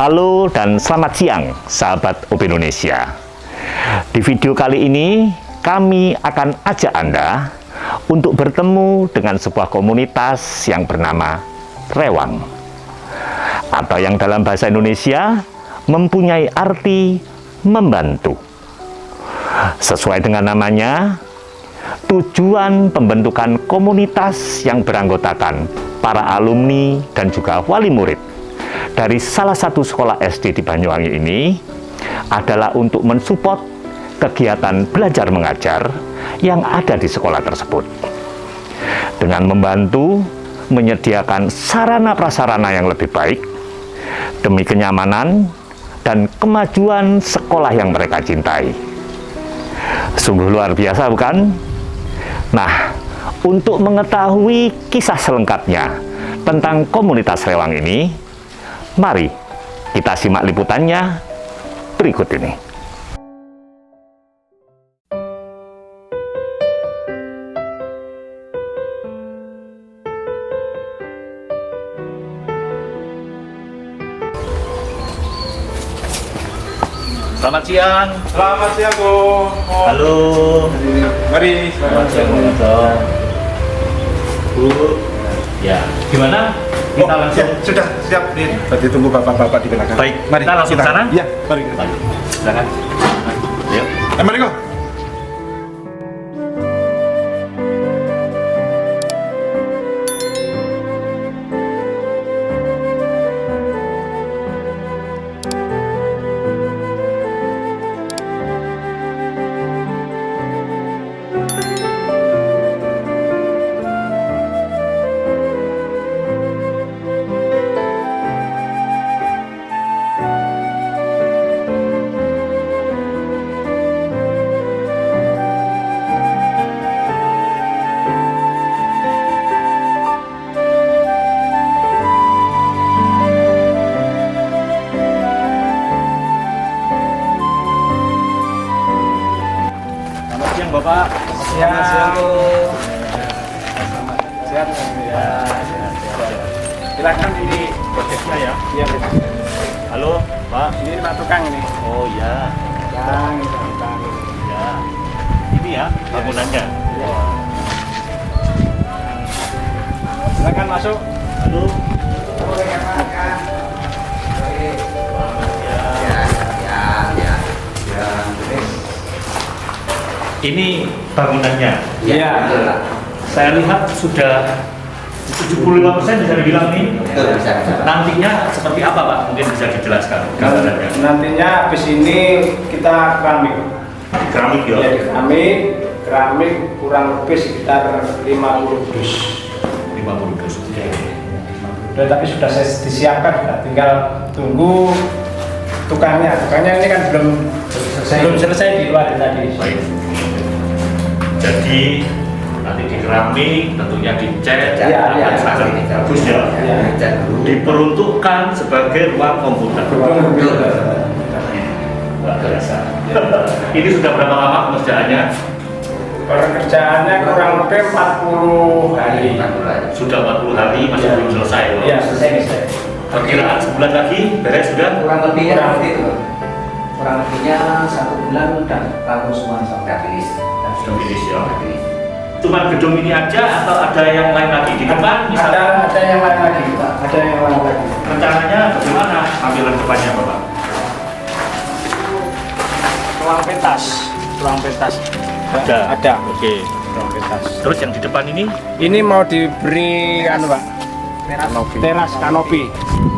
Halo dan selamat siang sahabat OP Indonesia. Di video kali ini kami akan ajak Anda untuk bertemu dengan sebuah komunitas yang bernama Rewang, atau yang dalam bahasa Indonesia mempunyai arti membantu. Sesuai dengan namanya, tujuan pembentukan komunitas yang beranggotakan para alumni dan juga wali murid dari salah satu sekolah SD di Banyuwangi ini adalah untuk mensupport kegiatan belajar mengajar yang ada di sekolah tersebut, dengan membantu menyediakan sarana prasarana yang lebih baik demi kenyamanan dan kemajuan sekolah yang mereka cintai. Sungguh luar biasa, bukan? Nah, untuk mengetahui kisah selengkapnya tentang komunitas Rewang ini, mari kita simak liputannya berikut ini. Selamat siang. Selamat siang, Bu. Halo. Mari. Selamat siang, Bu. Ya, gimana? Kita langsung. Ya, sudah siap nih. Tadi tunggu bapak-bapak di belakang. Baik, mari kita langsung ke sana? Iya, mari. Silakan. Yuk. Mari kok. Bapak, Selamat siang, Bu. sehat ya. Silakan ini. Prosesnya ya. Iya, Bu. Halo, Pak. Ini Pak Tukang ini. Oh ya, Tukang, tukang. ya. Ini ya bangunannya. Iya. Silakan masuk. Halo. Ini bangunannya. Iya. Saya lihat sudah 75% bisa dibilang nih. Bisa. Nantinya seperti apa, Pak? Mungkin bisa dijelaskan gambarannya. Nantinya habis ini kita keramik. Keramik ya. Ya, keramik kurang lebih sekitar 50 dus. 50 dus. Udah, tapi sudah saya disiapkan, sudah tinggal tunggu tukangnya. Tukangnya ini kan belum selesai di luar tadi. Baik. Jadi nanti di keramik, tentunya dicat, Iya. akan bagus ya. Iya. Diperuntukkan sebagai ruang komputer. Luar biasa. Ini sudah berapa lama pengerjaannya? Pekerjaannya kurang lebih 40 hari. Sudah 40 hari, masih Iya. belum selesai loh. Iya, selesai. Perkiraan sebulan lagi beres sudah? Kurang lebihnya seperti itu. Kurang lebihnya 1 bulan udah rampung semua sampai finish. Sudah finish ya. Cuman gedung ini aja atau ada yang lain lagi di depan? Misalnya Ada yang lain lagi, Pak. Ada yang lain lagi. rencananya bagaimana tampilan depannya, Bapak? Ruang pentas. Ada. Oke. Ruang pentas. Terus yang di depan ini? Ini mau diberi Pak. Teras kanopi.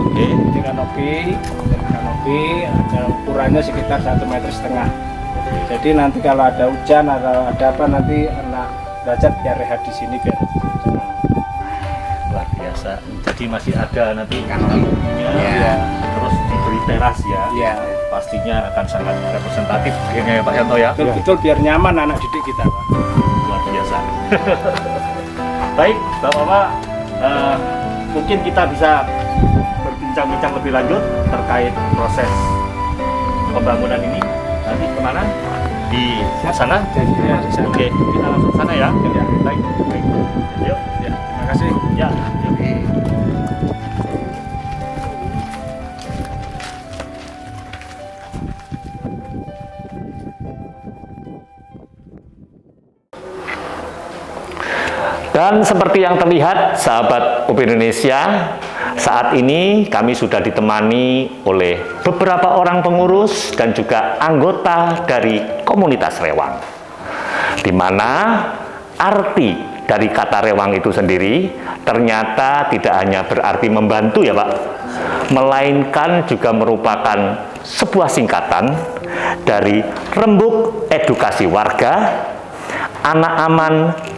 Oke. Di kanopi, ada ukurannya sekitar 1,5 meter. Jadi nanti kalau ada hujan atau ada apa, nanti anak belajar biar rehat di sini biar senang. Luar biasa. Jadi masih ada nanti kanopinya, Iya. terus diberi teras ya. Iya. Pastinya akan sangat representatif kayaknya ya, Pak Yanto ya. Betul biar nyaman anak didik kita, Pak. Luar biasa. Baik, Bapak-bapak, mungkin kita bisa berbincang-bincang lebih lanjut terkait proses pembangunan ini. Nanti kemana? Di sana? Ya, di sana. Oke, kita langsung ke sana ya. Ya. Baik. Yuk. Ya, terima kasih. Ya. Yuk. Dan seperti yang terlihat, sahabat UP Indonesia, saat ini kami sudah ditemani oleh beberapa orang pengurus dan juga anggota dari komunitas Rewang, di mana arti dari kata Rewang itu sendiri ternyata tidak hanya berarti membantu ya Pak, melainkan juga merupakan sebuah singkatan dari Rembuk Edukasi Warga, Anak Aman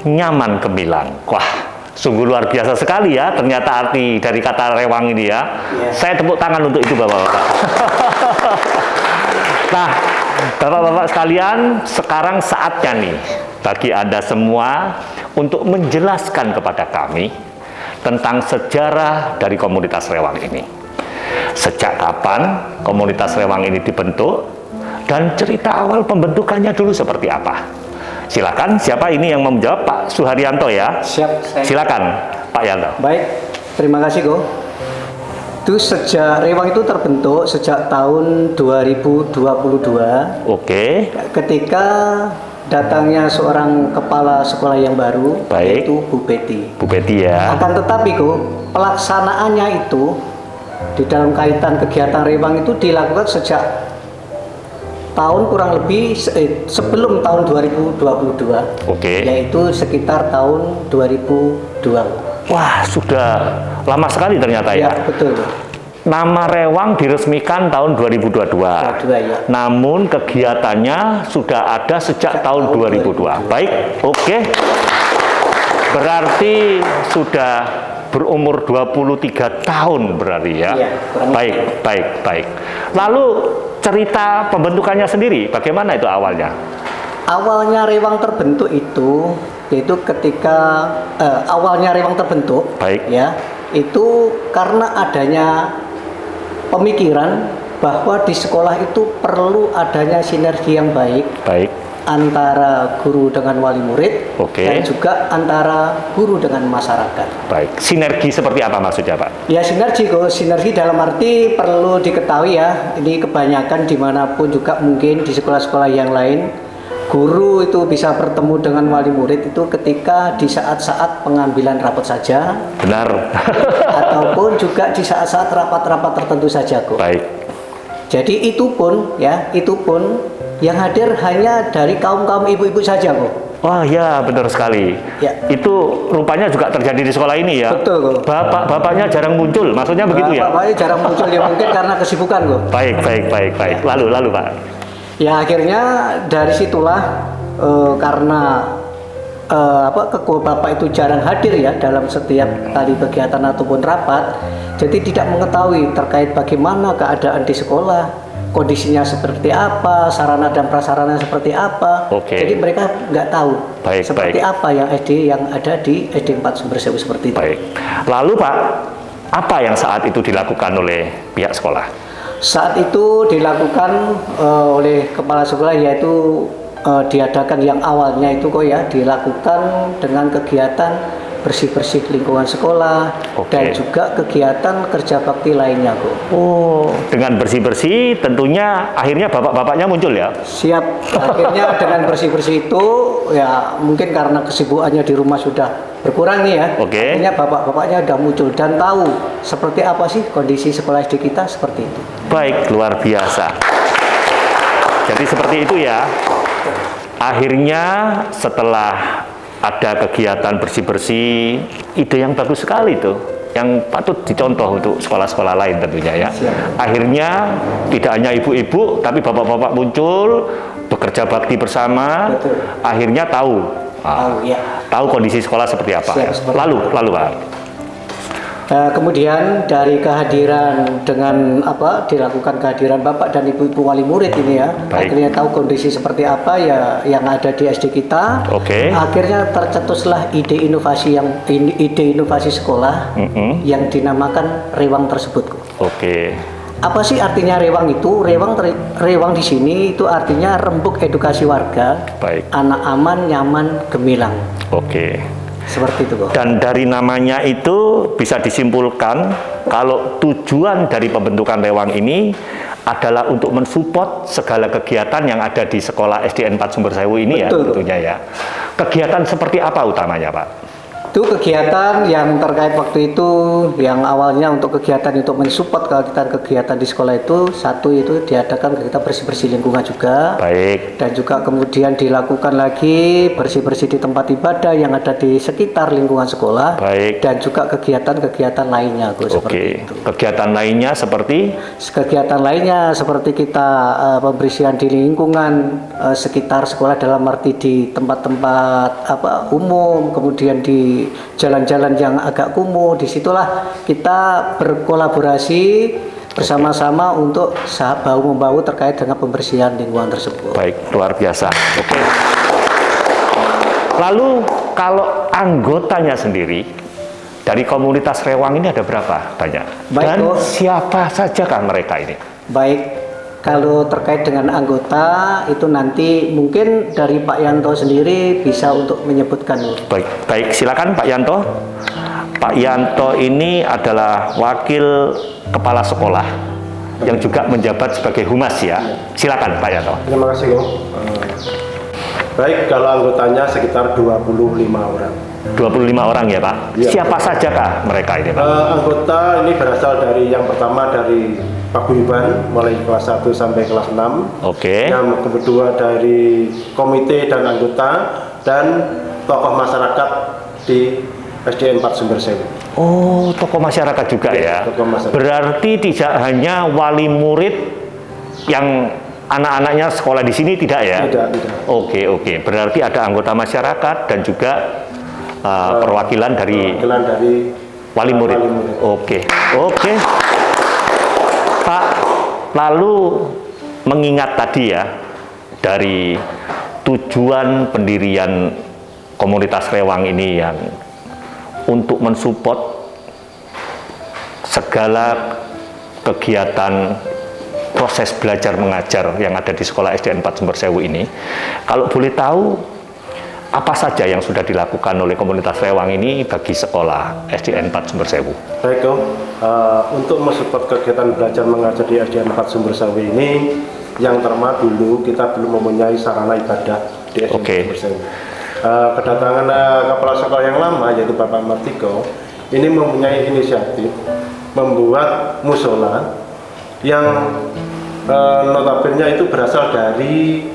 Nyaman Gemilang. Wah, sungguh luar biasa sekali ya ternyata arti dari kata Rewang ini ya. Saya tepuk tangan untuk itu Bapak-Bapak. Nah, Bapak-Bapak sekalian, sekarang saatnya nih bagi Anda semua untuk menjelaskan kepada kami tentang sejarah dari komunitas Rewang ini. Sejak kapan komunitas Rewang ini dibentuk dan cerita awal pembentukannya dulu seperti apa? Silakan, siapa ini yang mau menjawab? Pak Suharyanto ya? Siap. Silakan, Pak Yanto. Baik, terima kasih Go. Itu sejak Rewang itu terbentuk sejak tahun 2022. Oke. Ketika datangnya seorang kepala sekolah yang baru, Baik. yaitu Bu Betty. Bu Betty ya. Akan tetapi Go, pelaksanaannya itu di dalam kaitan kegiatan Rewang itu dilakukan sejak tahun kurang lebih sebelum tahun 2022. Oke. Yaitu sekitar tahun 2002. Wah, sudah lama sekali ternyata ya. Ya, betul. Nama Rewang diresmikan tahun 2022. 2022, ya. Namun kegiatannya sudah ada sejak tahun 2002. Baik, oke. Berarti sudah berumur 23 tahun berarti ya. Iya, kurang lebih. Baik. Lalu cerita pembentukannya sendiri, bagaimana itu awalnya? Awalnya Rewang terbentuk itu yaitu ketika awalnya Rewang terbentuk, Baik. ya, itu karena adanya pemikiran bahwa di sekolah itu perlu adanya sinergi yang baik Baik. antara guru dengan wali murid, Oke. dan juga antara guru dengan masyarakat. Baik. Sinergi seperti apa maksudnya, Pak? Ya, sinergi kok. Sinergi dalam arti perlu diketahui ya, ini kebanyakan dimanapun juga mungkin di sekolah-sekolah yang lain, guru itu bisa bertemu dengan wali murid itu ketika di saat-saat pengambilan rapot saja, Benar. ataupun juga di saat-saat rapat-rapat tertentu saja kok. Baik. Jadi itu pun yang hadir hanya dari kaum-kaum ibu-ibu saja kok. Wah ya, benar sekali. Ya. Itu rupanya juga terjadi di sekolah ini ya. Betul kok. Bapak-bapaknya jarang muncul, maksudnya begitu ya? Bapaknya jarang muncul ya, mungkin karena kesibukan kok. Baik. Lalu Pak. Ya, akhirnya dari situlah karena bapak itu jarang hadir ya dalam setiap kali kegiatan ataupun rapat, jadi tidak mengetahui terkait bagaimana keadaan di sekolah, kondisinya seperti apa, sarana dan prasarana seperti apa. Oke. Jadi mereka nggak tahu seperti baik. apa yang ada di SD 4 Sumber Sewu seperti itu. Baik. Lalu Pak, apa yang saat itu dilakukan oleh pihak sekolah? Saat itu dilakukan oleh kepala sekolah, yaitu diadakan yang awalnya itu kok ya, dilakukan dengan kegiatan bersih-bersih lingkungan sekolah. Oke. Dan juga kegiatan kerja bakti lainnya kok. Oh, dengan bersih-bersih tentunya akhirnya bapak-bapaknya muncul ya? Siap. Akhirnya dengan bersih-bersih itu ya mungkin karena kesibukannya di rumah sudah berkurang nih ya. Oke. Akhirnya bapak-bapaknya sudah muncul dan tahu seperti apa sih kondisi sekolah SD kita seperti itu. Baik, luar biasa. Jadi seperti itu ya. Akhirnya setelah ada kegiatan bersih-bersih, ide yang bagus sekali tuh, yang patut dicontoh untuk sekolah-sekolah lain tentunya ya. Akhirnya tidak hanya ibu-ibu, tapi bapak-bapak muncul, bekerja bakti bersama. Betul. Akhirnya tahu Ya. tahu kondisi sekolah seperti apa. Siap, seperti Lalu Pak. Kemudian dari kehadiran dengan dilakukan kehadiran bapak dan ibu-ibu wali murid ini ya, Baik. akhirnya tahu kondisi seperti apa ya yang ada di SD kita. Oke. Akhirnya tercetuslah ide inovasi sekolah yang dinamakan Rewang tersebut. Oke. Apa sih artinya Rewang itu? Rewang di sini itu artinya Rembuk Edukasi Warga, Baik. Anak Aman Nyaman Gemilang. Oke. Seperti itu kok. Dan dari namanya itu bisa disimpulkan kalau tujuan dari pembentukan Rewang ini adalah untuk mensupport segala kegiatan yang ada di sekolah SDN 4 Sumber Sewu ini. Betul. Ya tentunya ya. Kegiatan seperti apa utamanya Pak? Itu kegiatan yang terkait waktu itu, yang awalnya untuk kegiatan untuk mensupport kegiatan di sekolah itu, satu itu diadakan kita bersih-bersih lingkungan juga. Baik. Dan juga kemudian dilakukan lagi bersih-bersih di tempat ibadah yang ada di sekitar lingkungan sekolah. Baik. Dan juga kegiatan-kegiatan lainnya, Gus, seperti itu. Kegiatan lainnya seperti? Kegiatan lainnya seperti kita pembersihan di lingkungan sekitar sekolah, dalam arti di tempat-tempat umum, kemudian di jalan-jalan yang agak kumuh. Disitulah kita berkolaborasi bersama-sama untuk bahu membahu terkait dengan pembersihan lingkungan tersebut. Baik, luar biasa. Oke. Lalu kalau anggotanya sendiri dari komunitas Rewang ini ada berapa banyak? Baik, dan siapa sajakah mereka ini? Baik. Kalau terkait dengan anggota itu nanti mungkin dari Pak Yanto sendiri bisa untuk menyebutkan. Baik, silakan Pak Yanto. Pak Yanto ini adalah wakil kepala sekolah yang juga menjabat sebagai humas ya. Silakan Pak Yanto. Terima kasih, Om. Baik, kalau anggotanya sekitar 25 orang. 25 orang ya Pak? Ya. Siapa sajakah mereka ini Pak? Anggota ini berasal dari yang pertama dari paguyuban mulai kelas 1 sampai kelas 6. Oke. Yang kedua dari komite dan anggota dan tokoh masyarakat di SDN 4 Sumbersewu. Oh, tokoh masyarakat juga ya? Tokoh masyarakat. Berarti tidak hanya wali murid yang anak-anaknya sekolah di sini, tidak ya? Tidak. Oke. Berarti ada anggota masyarakat dan juga perwakilan dari wali murid. Oke. Pak, lalu mengingat tadi ya, dari tujuan pendirian komunitas Rewang ini yang untuk mensupport segala kegiatan proses belajar mengajar yang ada di sekolah SDN 4 Sumbersewu ini, kalau boleh tahu apa saja yang sudah dilakukan oleh komunitas Rewang ini bagi sekolah SDN 4 Sumbersewu? Baik, Om. Untuk mensupport kegiatan belajar mengajar di SDN 4 Sumbersewu ini, yang pertama dulu kita belum mempunyai sarana ibadah di SDN 4 Sumbersewu. Kedatangan kepala sekolah yang lama yaitu Bapak Martiko ini mempunyai inisiatif membuat musola yang notabene itu berasal dari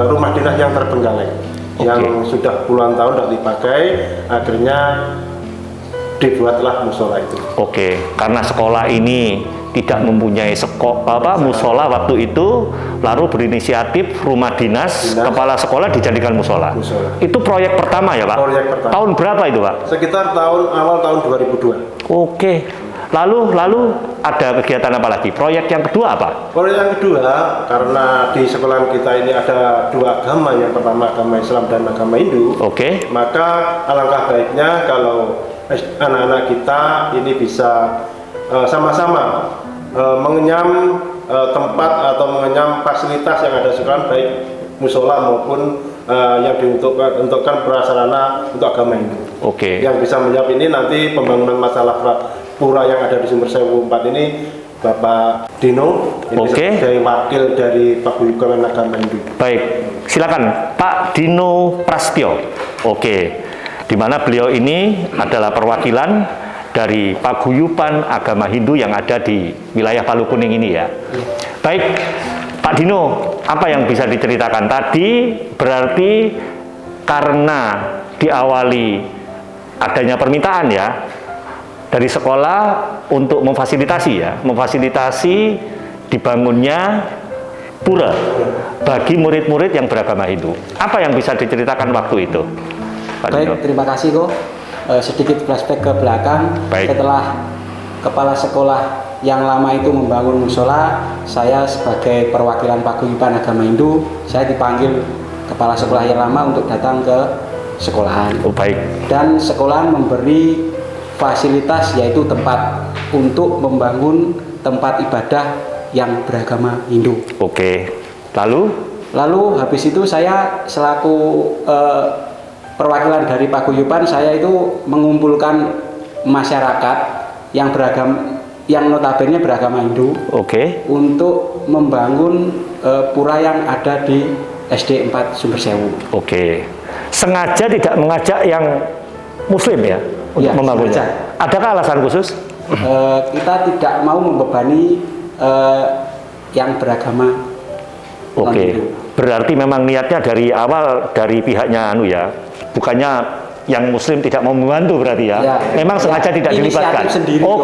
rumah dinas yang terbengkalai. Yang sudah puluhan tahun tidak dipakai, akhirnya dibuatlah musola itu. Karena sekolah ini tidak mempunyai musola waktu itu, lalu berinisiatif rumah dinas kepala sekolah dijadikan musola. Itu proyek pertama ya Pak? Proyek pertama. Tahun berapa itu Pak? Sekitar awal tahun 2002. Lalu ada kegiatan apa lagi? Proyek yang kedua apa? Proyek yang kedua, karena di sekolah kita ini ada dua agama, yang pertama agama Islam dan agama Hindu. Maka alangkah baiknya kalau anak-anak kita ini bisa sama-sama mengenyam tempat atau mengenyam fasilitas yang ada di sekolah, baik musola maupun yang diuntukkan prasarana untuk agama Hindu. Yang bisa menjawab ini nanti pembangunan masalah pura yang ada di Sumbersewu 4 ini Bapak Dino, ini sebagai wakil dari Paguyuban Agama Hindu. Baik, silakan Pak Dino Prastyo. Di mana beliau ini adalah perwakilan dari Paguyuban Agama Hindu yang ada di wilayah Palu Kuning ini ya. Baik, Pak Dino, apa yang bisa diceritakan tadi? Berarti karena diawali adanya permintaan ya dari sekolah untuk memfasilitasi dibangunnya pura bagi murid-murid yang beragama Hindu. Apa yang bisa diceritakan waktu itu, Pak Dino? Baik, terima kasih kok. Sedikit flashback ke belakang. Setelah kepala sekolah yang lama itu membangun musola, saya sebagai perwakilan Paguyuban Agama Hindu, saya dipanggil kepala sekolah yang lama untuk datang ke sekolahan. Dan sekolahan memberi fasilitas, yaitu tempat untuk membangun tempat ibadah yang beragama Hindu. Lalu habis itu saya selaku perwakilan dari Paguyuban, saya itu mengumpulkan masyarakat yang notabene beragama Hindu untuk membangun pura yang ada di SD 4 Sumbersewu. Sengaja tidak mengajak yang Muslim ya untuk Ya, membangunnya. sengaja. Adakah alasan khusus? Kita tidak mau membebani yang beragama Oke, non-Hindu. berarti memang niatnya dari awal dari pihaknya ya, bukannya yang Muslim tidak mau membantu berarti ya? Ya, memang ya, sengaja tidak inisiatif dilibatkan. sendiri kok.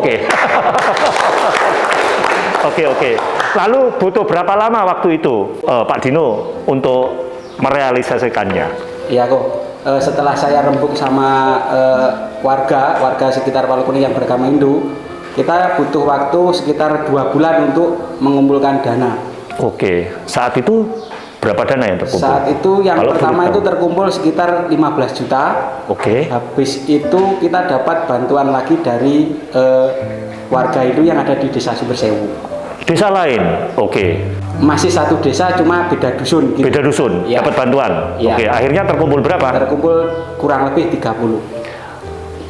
Oke. Oke. Lalu butuh berapa lama waktu itu, Pak Dino, untuk merealisasikannya? Ya kok. Setelah saya rembuk sama warga sekitar Palukuni yang beragama Hindu, kita butuh waktu sekitar 2 bulan untuk mengumpulkan dana. Oke, saat itu berapa dana yang terkumpul? Saat itu yang Kalau pertama boleh itu tahu. terkumpul sekitar 15 juta. Oke, Habis itu kita dapat bantuan lagi dari warga itu yang ada di desa Sumbersewu. desa lain, oke. Masih satu desa cuma beda dusun. Gitu. Beda dusun, Ya. dapat bantuan. Ya. Oke, akhirnya terkumpul berapa? Terkumpul kurang lebih 30.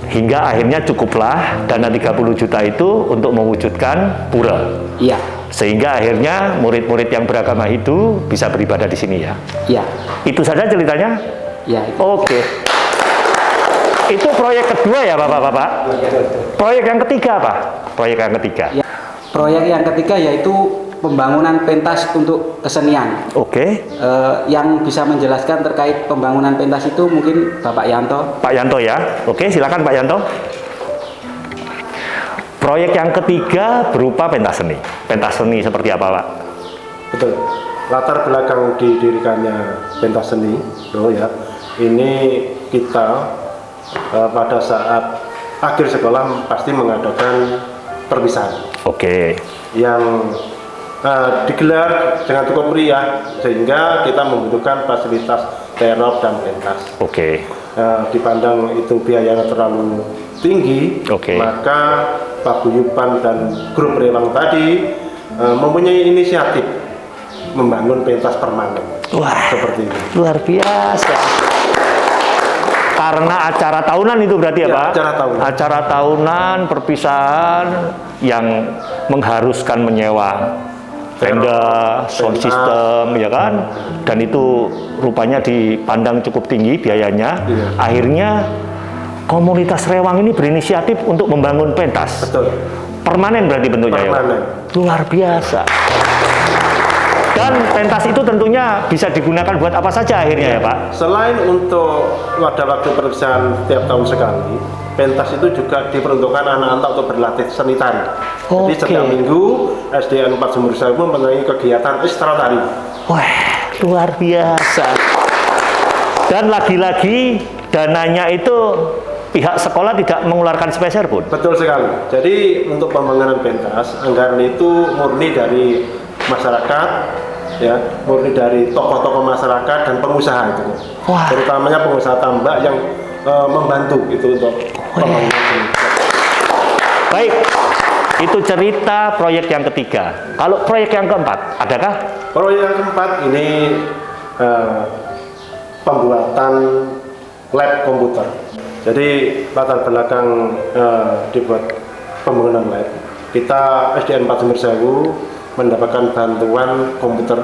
Hingga akhirnya cukuplah dana 30 juta itu untuk mewujudkan pura. Iya, Sehingga akhirnya murid-murid yang beragama itu bisa beribadah di sini ya. iya, Itu saja ceritanya? iya. Itu. Oke. Itu proyek kedua ya Bapak-bapak? Proyek yang ketiga apa? Proyek yang ketiga. Ya. Proyek yang ketiga yaitu pembangunan pentas untuk kesenian. Oke. Yang bisa menjelaskan terkait pembangunan pentas itu mungkin Bapak Yanto. Pak Yanto ya. Oke, silakan Pak Yanto. Proyek yang ketiga berupa pentas seni. Pentas seni seperti apa, Pak? Betul. Latar belakang didirikannya pentas seni, ya. Ini kita pada saat akhir sekolah pasti mengadakan perpisahan. Oke. Yang digelar dengan cukup meriah sehingga kita membutuhkan fasilitas terop dan pentas. Oke. Dipandang itu biayanya terlalu tinggi, Oke. maka paguyuban dan grup rewang tadi mempunyai inisiatif membangun pentas permanen. Wah, Seperti ini. luar biasa. Karena acara tahunan itu berarti ya, Ya, Pak? acara tahunan. Acara tahunan, perpisahan yang mengharuskan menyewa tenda, sound system, ya kan? Dan itu rupanya dipandang cukup tinggi biayanya. Iya. Akhirnya komunitas Rewang ini berinisiatif untuk membangun pentas. Betul. Permanen berarti bentuknya Permanen. ya? Luar biasa. Dan pentas itu tentunya bisa digunakan buat apa saja akhirnya ya Pak? Selain untuk pada waktu perpisahan tiap tahun sekali, pentas itu juga diperuntukkan anak-anak untuk berlatih seni tari. Jadi Oke. setiap minggu SDN 4 Sumbersewu mempunyai kegiatan ekstra tari. Wah, luar biasa. Dan lagi-lagi dananya itu pihak sekolah tidak mengeluarkan sepeser pun. Betul sekali. Jadi untuk pembangunan pentas, anggaran itu murni dari masyarakat, ya, murni dari tokoh-tokoh masyarakat dan pengusaha itu. Wah. Terutamanya pengusaha tambak yang membantu itu untuk pembangunan seni. Baik, itu cerita proyek yang ketiga. Kalau proyek yang keempat, adakah? Proyek yang keempat ini pembuatan lab komputer. Jadi latar belakang dibuat pembangunan lab. Kita SDN 4 Sumbersewu mendapatkan bantuan komputer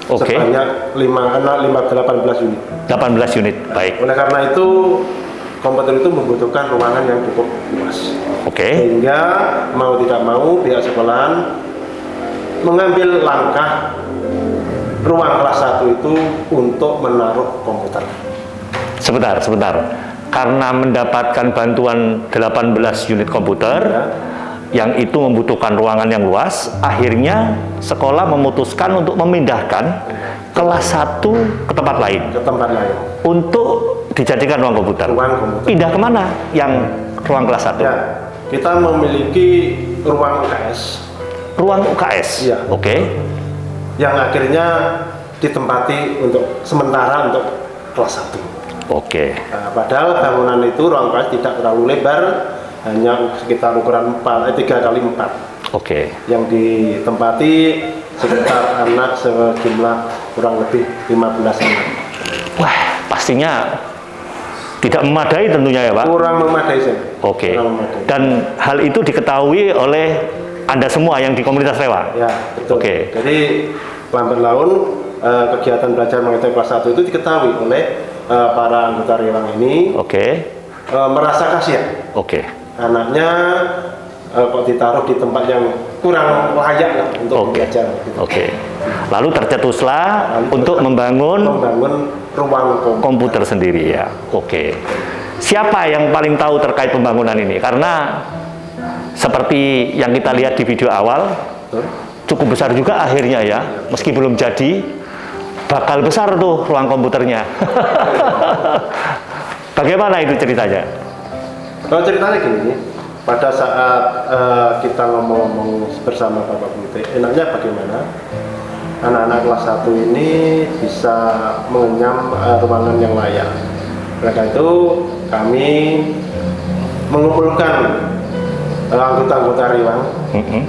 Oke. sebanyak 18 unit. 18 unit, baik. Oleh karena itu komputer itu membutuhkan ruangan yang cukup luas. Oke. Sehingga mau tidak mau pihak sekolahan mengambil langkah ruang kelas 1 itu untuk menaruh komputer. Sebentar. Karena mendapatkan bantuan 18 unit komputer, Ya. yang itu membutuhkan ruangan yang luas, akhirnya sekolah memutuskan untuk memindahkan kelas 1 ke tempat lain Ke tempat lain. untuk dijadikan ruang komputer. Ruang komputer. Pindah kemana yang ruang kelas 1? Ya, kita memiliki ruang UKS Ruang UKS. Iya. Oke. yang akhirnya ditempati untuk sementara untuk kelas 1. Oke. Nah, padahal bangunan itu ruang UKS tidak terlalu lebar, hanya sekitar ukuran 3 kali 4. Oke. Yang ditempati sekitar anak sejumlah kurang lebih 15 anak. Wah, pastinya tidak memadai tentunya ya Pak? Kurang memadai sih. Oke. Kurang memadai. Dan hal itu diketahui oleh Anda semua yang di komunitas Rewang? Ya, betul. Oke. Jadi lambat laun kegiatan belajar mengenai kelas 1 itu diketahui oleh para anggota Rewang ini. Oke. merasa kasihan. Oke. Anaknya kok ditaruh di tempat yang kurang layak lah untuk belajar. Oke. Lalu tercetuslah untuk membangun ruang komputer sendiri ya. Oke. Siapa yang paling tahu terkait pembangunan ini? Karena seperti yang kita lihat di video awal, cukup besar juga akhirnya ya. Meski belum jadi, bakal besar tuh ruang komputernya. Bagaimana itu ceritanya? Kalau ceritanya gini, pada saat kita ngomong-ngomong bersama Bapak Bupati, enaknya bagaimana anak-anak kelas 1 ini bisa mengenyam ruangan yang layak. Maka itu kami mengumpulkan anggota-anggota Riwang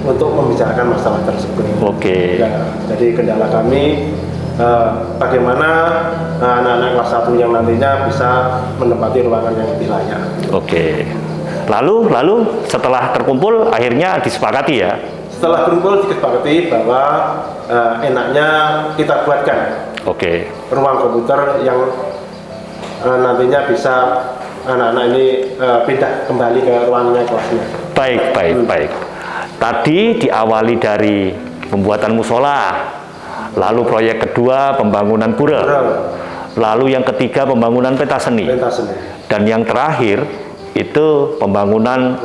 untuk membicarakan masalah tersebut. Oke. Ya, jadi kendala kami bagaimana anak-anak kelas 1 yang nantinya bisa menempati ruangan yang lebih layak. Oke. Lalu setelah terkumpul akhirnya disepakati ya. Setelah berkumpul disepakati bahwa enaknya kita buatkan ruang komputer yang nantinya bisa anak-anak ini pindah kembali ke ruangnya kelasnya. Baik. Tadi diawali dari pembuatan musola, lalu proyek kedua pembangunan pura, lalu yang ketiga pembangunan pentas seni, dan yang terakhir itu pembangunan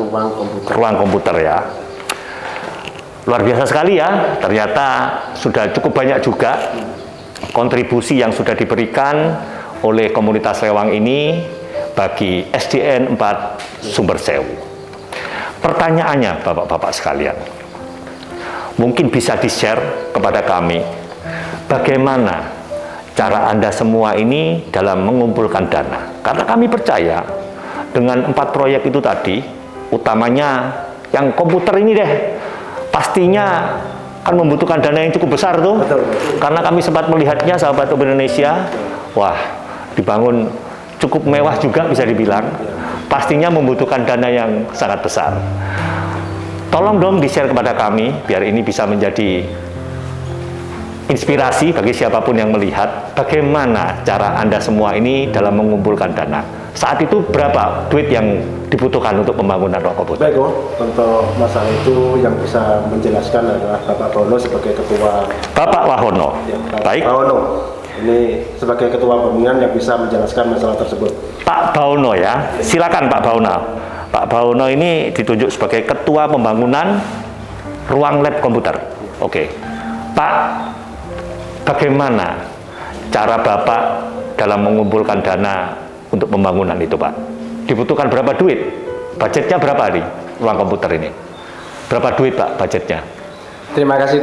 ruang komputer ya. Luar biasa sekali ya, ternyata sudah cukup banyak juga kontribusi yang sudah diberikan oleh komunitas Rewang ini bagi SDN 4 Sumbersewu. Pertanyaannya Bapak-bapak sekalian, mungkin bisa di-share kepada kami bagaimana cara Anda semua ini dalam mengumpulkan dana. Karena kami percaya dengan 4 proyek itu tadi, utamanya yang komputer ini deh, pastinya kan membutuhkan dana yang cukup besar tuh. Betul. Karena kami sempat melihatnya, sahabat Indonesia, wah, dibangun cukup mewah juga bisa dibilang. Pastinya membutuhkan dana yang sangat besar. Tolong dong di-share kepada kami, biar ini bisa menjadi inspirasi bagi siapapun yang melihat bagaimana cara Anda semua ini dalam mengumpulkan dana. Saat itu berapa duit yang dibutuhkan untuk pembangunan ruang komputer? Baik, untuk masalah itu yang bisa menjelaskan adalah Bapak Bawono sebagai ketua. Bapak Wahono. Ya, Baik. Bawono. Ini sebagai ketua pembinaan yang bisa menjelaskan masalah tersebut. Pak Bawono ya. Silakan Pak Bawono. Pak Bawono ini ditunjuk sebagai ketua pembangunan ruang lab komputer. Oke. Pak, bagaimana cara Bapak dalam mengumpulkan dana untuk pembangunan itu, Pak? Dibutuhkan berapa duit? Budgetnya berapa nih ruang komputer ini? Berapa duit, Pak, budgetnya? Terima kasih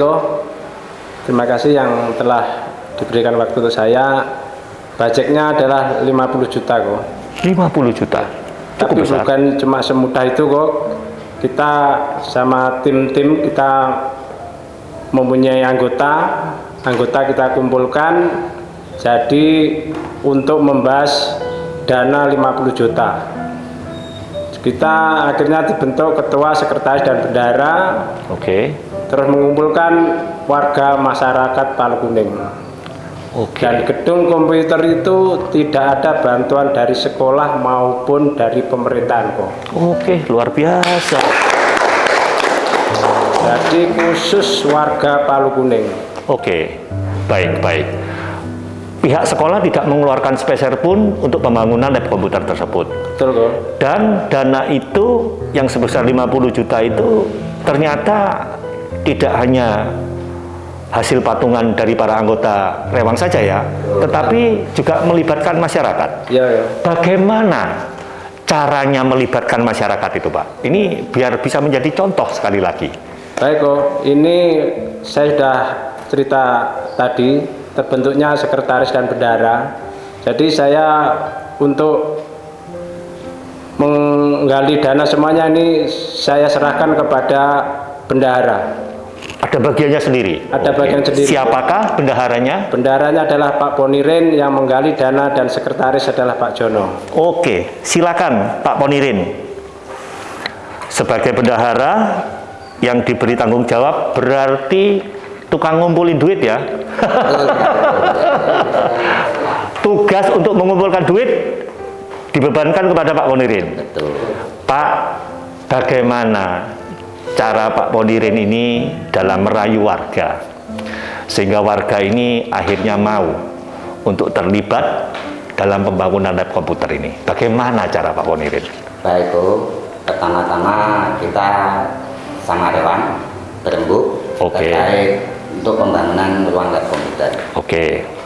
Terima kasih yang telah diberikan waktu untuk saya. Budgetnya adalah 50 juta 50 juta. Cukup Tapi besar. bukan cuma semudah itu Kita sama tim-tim kita mempunyai anggota kita kumpulkan. Jadi untuk membahas dana 50 juta. Kita akhirnya dibentuk ketua, sekretaris, dan bendahara. Terus mengumpulkan warga masyarakat Palu Kuning. Dan gedung komputer itu tidak ada bantuan dari sekolah maupun dari pemerintahan luar biasa. Jadi khusus warga Palu Kuning. Baik. Pihak sekolah tidak mengeluarkan sepeser pun untuk pembangunan lab komputer tersebut. Betul Dan dana itu yang sebesar 50 juta itu ternyata tidak hanya hasil patungan dari para anggota Rewang saja ya, tetapi juga melibatkan masyarakat. Bagaimana caranya melibatkan masyarakat itu, Pak? Ini biar bisa menjadi contoh sekali lagi. Baik ini saya sudah cerita tadi, terbentuknya sekretaris dan bendahara. Jadi saya untuk menggali dana semuanya ini saya serahkan kepada bendahara. Ada bagiannya sendiri? Ada bagian sendiri. Siapakah bendaharanya? Bendaharanya adalah Pak Ponirin, yang menggali dana, dan sekretaris adalah Pak Jono. Silakan Pak Ponirin. Sebagai bendahara yang diberi tanggung jawab berarti tukang ngumpulin duit ya. Tugas untuk mengumpulkan duit dibebankan kepada Pak Ponirin. Betul. Pak, bagaimana cara Pak Ponirin ini dalam merayu warga sehingga warga ini akhirnya mau untuk terlibat dalam pembangunan lab komputer ini? Bagaimana cara Pak Ponirin? Baik Bu, pertama-tama kita sama Dewan berembuk terkait untuk pembangunan ruang lab komputer.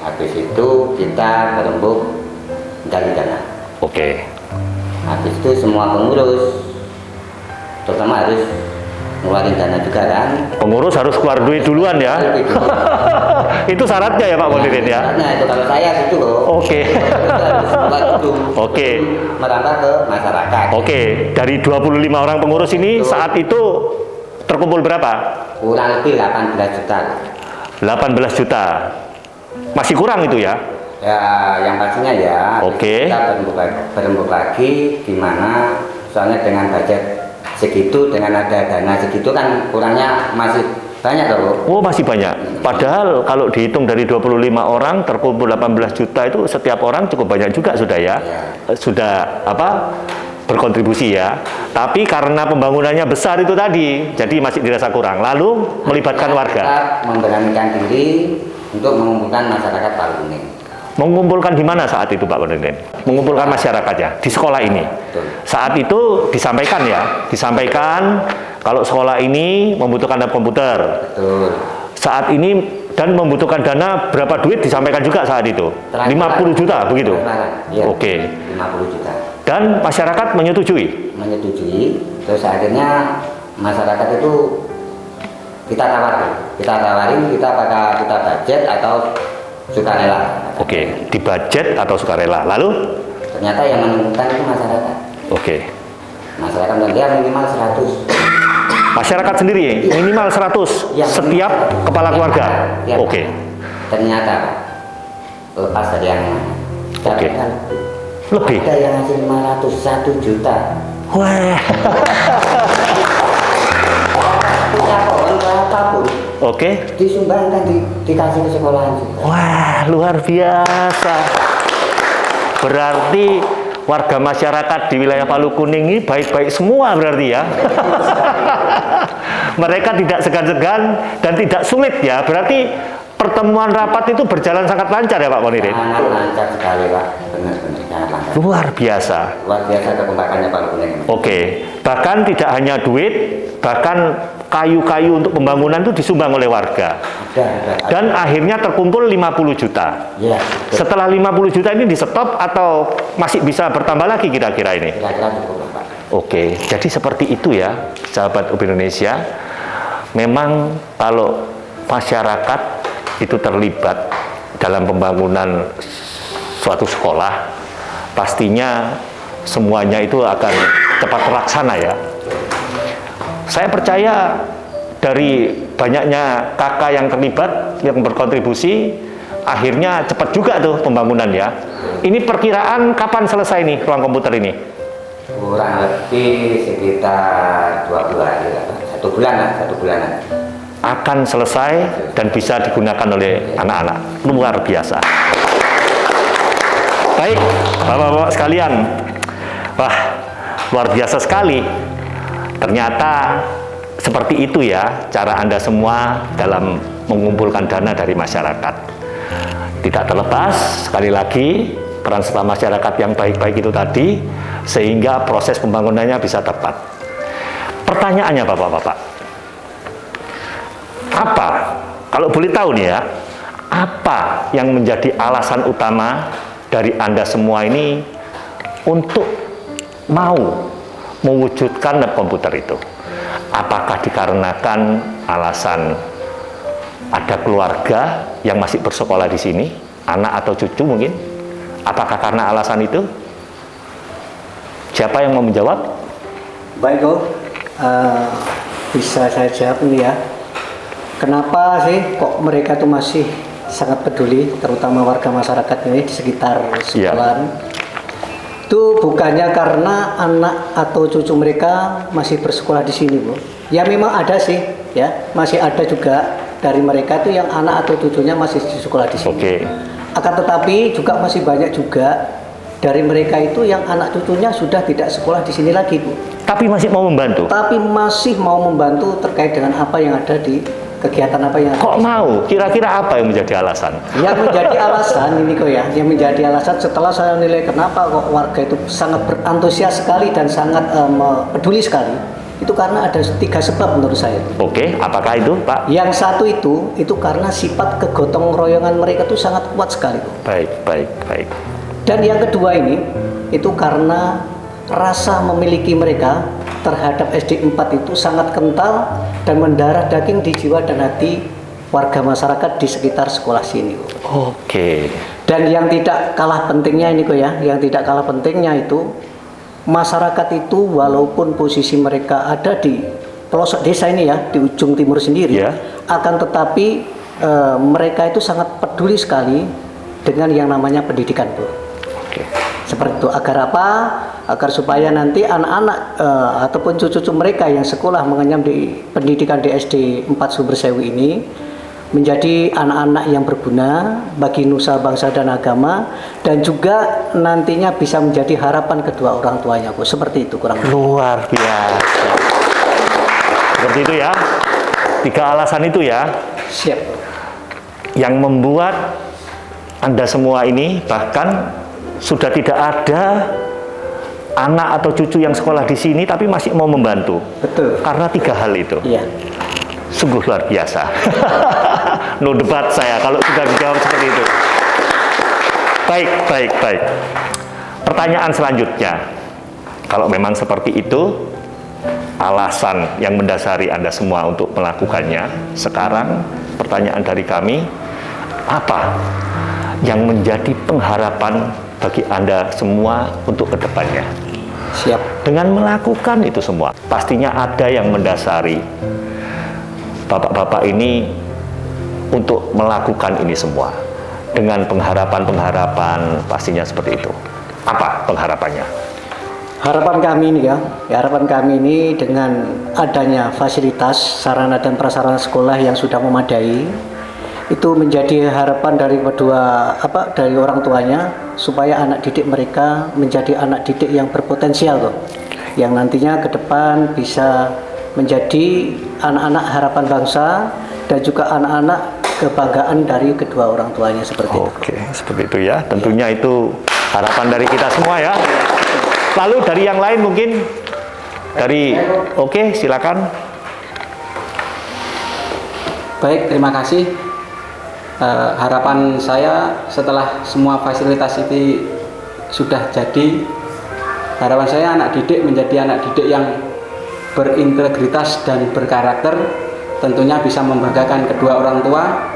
Habis itu kita berembuk dari dana. Habis itu semua pengurus terutama harus ngeluarin dana juga kan. Pengurus harus keluar duit duluan ya. Itu syaratnya ya Pak Ponirin ya. Syaratnya itu kalau saya itu loh. Merambah ke masyarakat. Dari 25 orang pengurus ini saat itu terkumpul berapa? Kurang lebih 18 juta. 18 juta. Masih kurang itu ya? Ya, yang pastinya ya. Kita berembuk lagi gimana? Soalnya dengan budget segitu, dengan ada dana segitu kan kurangnya masih banyak loh. Oh, masih banyak. Padahal kalau dihitung dari 25 orang terkumpul 18 juta itu setiap orang cukup banyak juga sudah ya. Sudah berkontribusi ya. Tapi karena pembangunannya besar itu tadi, jadi masih dirasa kurang. Lalu melibatkan warga. Memberanikan diri untuk mengumpulkan masyarakat Palu Kuning. Mengumpulkan di mana saat itu Pak Ponirin? Mengumpulkan masyarakatnya di sekolah ini. Saat itu disampaikan ya, kalau sekolah ini membutuhkan lab komputer. Saat ini dan membutuhkan dana berapa duit disampaikan juga saat itu. 50 juta begitu. 50 juta. Dan masyarakat menyetujui. Terus akhirnya masyarakat itu kita tawarin kita apakah kita budget atau sukarela. Dibudget atau sukarela. Lalu ternyata yang menentukan itu masyarakat. Masyarakat dia minimal 100. Masyarakat sendiri minimal 100 setiap kepala keluarga. Ternyata lepas dari yang lebih. Ada yang ngasih 500, 1 juta. Wah. Punya pohon apapun. Disumbangkan dikasih ke sekolahan juga. Wah, luar biasa. Berarti warga masyarakat di wilayah Palu Kuning ini baik-baik semua berarti ya. Mereka tidak segan-segan dan tidak sulit ya. Berarti pertemuan rapat itu berjalan sangat lancar ya Pak Ponirin? Sangat lancar sekali Pak, benar-benar sangat lancar. Luar biasa. Luar biasa kekompakannya Palu Kuning. Bahkan tidak hanya duit, bahkan kayu-kayu untuk pembangunan itu disumbang oleh warga. Dan akhirnya terkumpul 50 juta. Setelah 50 juta ini di stop atau masih bisa bertambah lagi kira-kira ini? Kira-kira cukup Pak. Jadi seperti itu ya, sahabat UP Indonesia. Memang kalau masyarakat itu terlibat dalam pembangunan suatu sekolah, pastinya semuanya itu akan cepat terlaksana ya. Saya percaya dari banyaknya kakak yang terlibat, yang berkontribusi, akhirnya cepat juga tuh pembangunan ya. Ini perkiraan kapan selesai nih ruang komputer ini? Kurang lebih sekitar 2 bulan, 1 bulanan. Akan selesai dan bisa digunakan oleh anak-anak. Luar biasa. Baik, Bapak-bapak sekalian. Wah, luar biasa sekali. Ternyata seperti itu ya cara Anda semua dalam mengumpulkan dana dari masyarakat. Tidak terlepas, sekali lagi, peran serta masyarakat yang baik-baik itu tadi, sehingga proses pembangunannya bisa tepat. Pertanyaannya Bapak-bapak, apa, kalau boleh tahu nih ya, apa yang menjadi alasan utama dari Anda semua ini untuk mau mewujudkan lab komputer itu? Apakah dikarenakan alasan ada keluarga yang masih bersekolah di sini, anak atau cucu mungkin? Apakah karena alasan itu? Siapa yang mau menjawab? Baik, bisa saya jawab nih ya. Kenapa sih kok mereka tuh masih sangat peduli, terutama warga masyarakat ini di sekitar sekolahan? Itu bukannya karena anak atau cucu mereka masih bersekolah di sini, Bu. Ya memang ada sih, ya masih ada juga dari mereka tuh yang anak atau cucunya masih di sekolah di sini. Akan tetapi juga masih banyak juga dari mereka itu yang anak cucunya sudah tidak sekolah di sini lagi, Bu. Tapi masih mau membantu? Tapi masih mau membantu terkait dengan apa yang ada di kegiatan apa yang ada. Kok mau? Kira-kira apa yang menjadi alasan? Yang menjadi alasan ini kok ya, yang menjadi alasan setelah saya nilai kenapa kok warga itu sangat berantusias sekali dan sangat peduli sekali. Itu karena ada 3 sebab menurut saya. Oke, apakah itu, Pak? Yang satu itu karena sifat kegotong royongan mereka itu sangat kuat sekali, Bu. Baik. Dan yang kedua ini, itu karena rasa memiliki mereka terhadap SD 4 itu sangat kental dan mendarah daging di jiwa dan hati warga masyarakat di sekitar sekolah sini. Oke. Dan yang tidak kalah pentingnya ini kok ya, yang tidak kalah pentingnya itu masyarakat itu walaupun posisi mereka ada di pelosok desa ini ya, di ujung timur sendiri, akan tetapi mereka itu sangat peduli sekali dengan yang namanya pendidikan, Bu. Seperti itu. Agar apa? Agar supaya nanti anak-anak ataupun cucu-cucu mereka yang sekolah mengenyam di pendidikan di SD 4 Sumbersewu ini menjadi anak-anak yang berguna bagi nusa bangsa dan agama, dan juga nantinya bisa menjadi harapan kedua orang tuanya, Bu. Seperti itu kurang lebih. Luar biasa. Seperti itu ya. 3 alasan itu ya. Siap. Yang membuat Anda semua ini bahkan sudah tidak ada anak atau cucu yang sekolah di sini tapi masih mau membantu. Betul. Karena 3 hal itu. Iya. Sungguh luar biasa. No debat saya kalau sudah dijawab seperti itu. Baik. Pertanyaan selanjutnya. Kalau memang seperti itu alasan yang mendasari Anda semua untuk melakukannya, sekarang pertanyaan dari kami, apa yang menjadi pengharapan bagi Anda semua untuk kedepannya? Siap. Dengan melakukan itu semua, pastinya ada yang mendasari bapak-bapak ini untuk melakukan ini semua. Dengan pengharapan-pengharapan pastinya seperti itu. Apa pengharapannya? Harapan kami ini ya, harapan kami ini dengan adanya fasilitas, sarana dan prasarana sekolah yang sudah memadai, itu menjadi harapan dari dari orang tuanya supaya anak didik mereka menjadi anak didik yang berpotensial loh, yang nantinya ke depan bisa menjadi anak-anak harapan bangsa dan juga anak-anak kebanggaan dari kedua orang tuanya seperti itu. Oke, seperti itu ya. Tentunya itu harapan dari kita semua ya. Lalu dari yang lain mungkin oke, silakan. Baik, terima kasih. Harapan saya setelah semua fasilitas itu sudah jadi, harapan saya anak didik menjadi anak didik yang berintegritas dan berkarakter, tentunya bisa membanggakan kedua orang tua,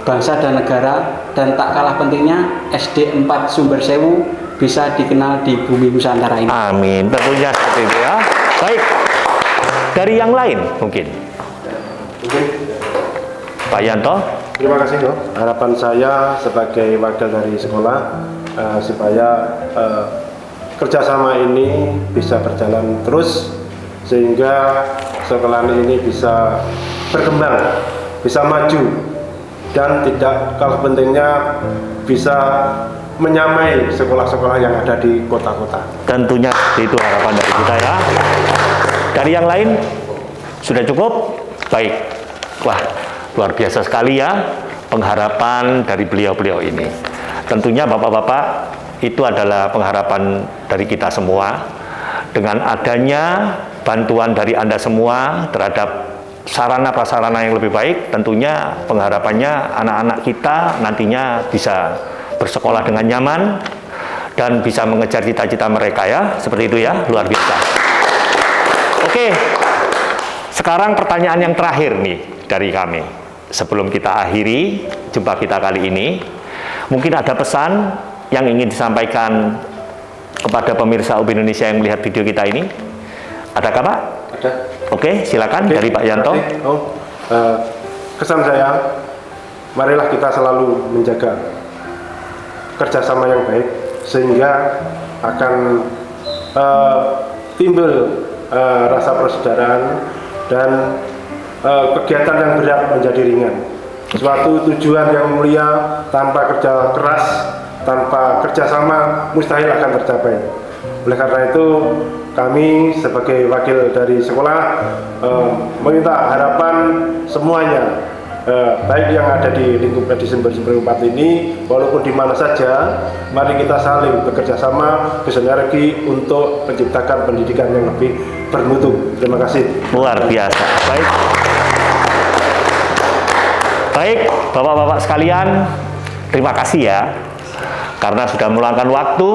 bangsa dan negara, dan tak kalah pentingnya SD 4 Sumbersewu bisa dikenal di bumi Nusantara ini. Amin, tentunya seperti itu ya. Baik, dari yang lain mungkin. Pak Yanto. Terima kasih, Dok. Harapan saya sebagai wakil dari sekolah supaya kerjasama ini bisa berjalan terus sehingga sekolah ini bisa berkembang, bisa maju, dan tidak kalah pentingnya bisa menyamai sekolah-sekolah yang ada di kota-kota. Tentunya itu harapan dari kita ya. Dari yang lain sudah cukup? Baik. Wah, luar biasa sekali ya pengharapan dari beliau-beliau ini. Tentunya Bapak-bapak, itu adalah pengharapan dari kita semua. Dengan adanya bantuan dari Anda semua terhadap sarana prasarana yang lebih baik, tentunya pengharapannya anak-anak kita nantinya bisa bersekolah dengan nyaman dan bisa mengejar cita-cita mereka ya. Seperti itu ya, luar biasa. Oke, sekarang pertanyaan yang terakhir nih dari kami. Sebelum kita akhiri jumpa kita kali ini, mungkin ada pesan yang ingin disampaikan kepada pemirsa UB Indonesia yang melihat video kita ini. Adakah Pak? Ada. Oke, silakan. Dari Pak Yanto. Kesan saya, marilah kita selalu menjaga kerjasama yang baik sehingga akan timbul rasa persaudaraan dan kegiatan yang berat menjadi ringan. Suatu tujuan yang mulia tanpa kerja keras tanpa kerjasama mustahil akan tercapai. Oleh karena itu kami sebagai wakil dari sekolah meminta harapan semuanya, baik yang ada di lingkup di Sumber 4 ini, walaupun di mana saja, mari kita saling bekerja sama, bersinergi untuk menciptakan pendidikan yang lebih bermutu. Terima kasih. Luar biasa. Baik, Bapak-bapak sekalian, terima kasih ya karena sudah meluangkan waktu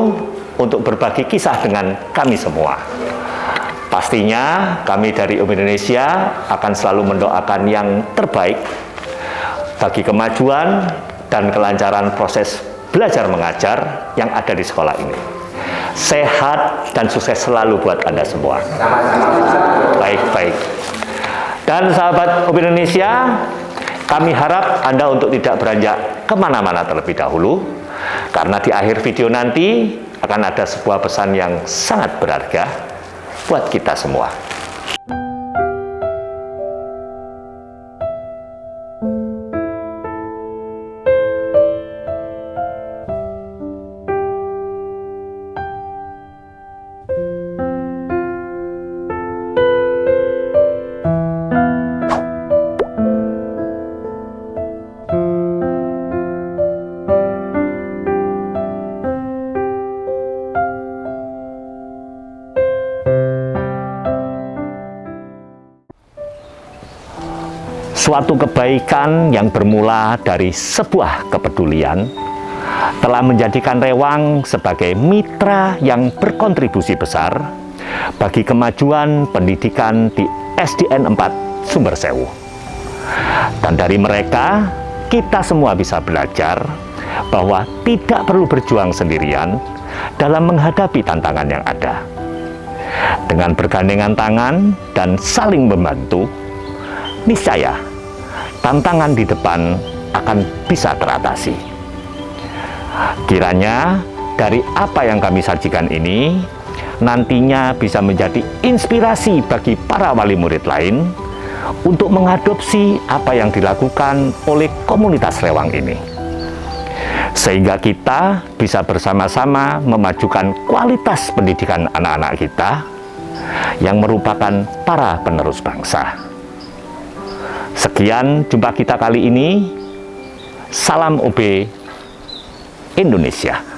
untuk berbagi kisah dengan kami semua. Pastinya kami dari Indonesia akan selalu mendoakan yang terbaik bagi kemajuan dan kelancaran proses belajar mengajar yang ada di sekolah ini. Sehat dan sukses selalu buat Anda semua. Baik. Dan sahabat Indonesia, kami harap Anda untuk tidak beranjak kemana-mana terlebih dahulu, karena di akhir video nanti akan ada sebuah pesan yang sangat berharga buat kita semua. Suatu kebaikan yang bermula dari sebuah kepedulian telah menjadikan Rewang sebagai mitra yang berkontribusi besar bagi kemajuan pendidikan di SDN 4 Sumber Sewu. Dan dari mereka, kita semua bisa belajar bahwa tidak perlu berjuang sendirian dalam menghadapi tantangan yang ada. Dengan bergandengan tangan dan saling membantu, niscaya tantangan di depan akan bisa teratasi. Kiranya dari apa yang kami sajikan ini nantinya bisa menjadi inspirasi bagi para wali murid lain untuk mengadopsi apa yang dilakukan oleh komunitas Rewang ini, sehingga kita bisa bersama-sama memajukan kualitas pendidikan anak-anak kita yang merupakan para penerus bangsa. Sekian jumpa kita kali ini. Salam OB Indonesia.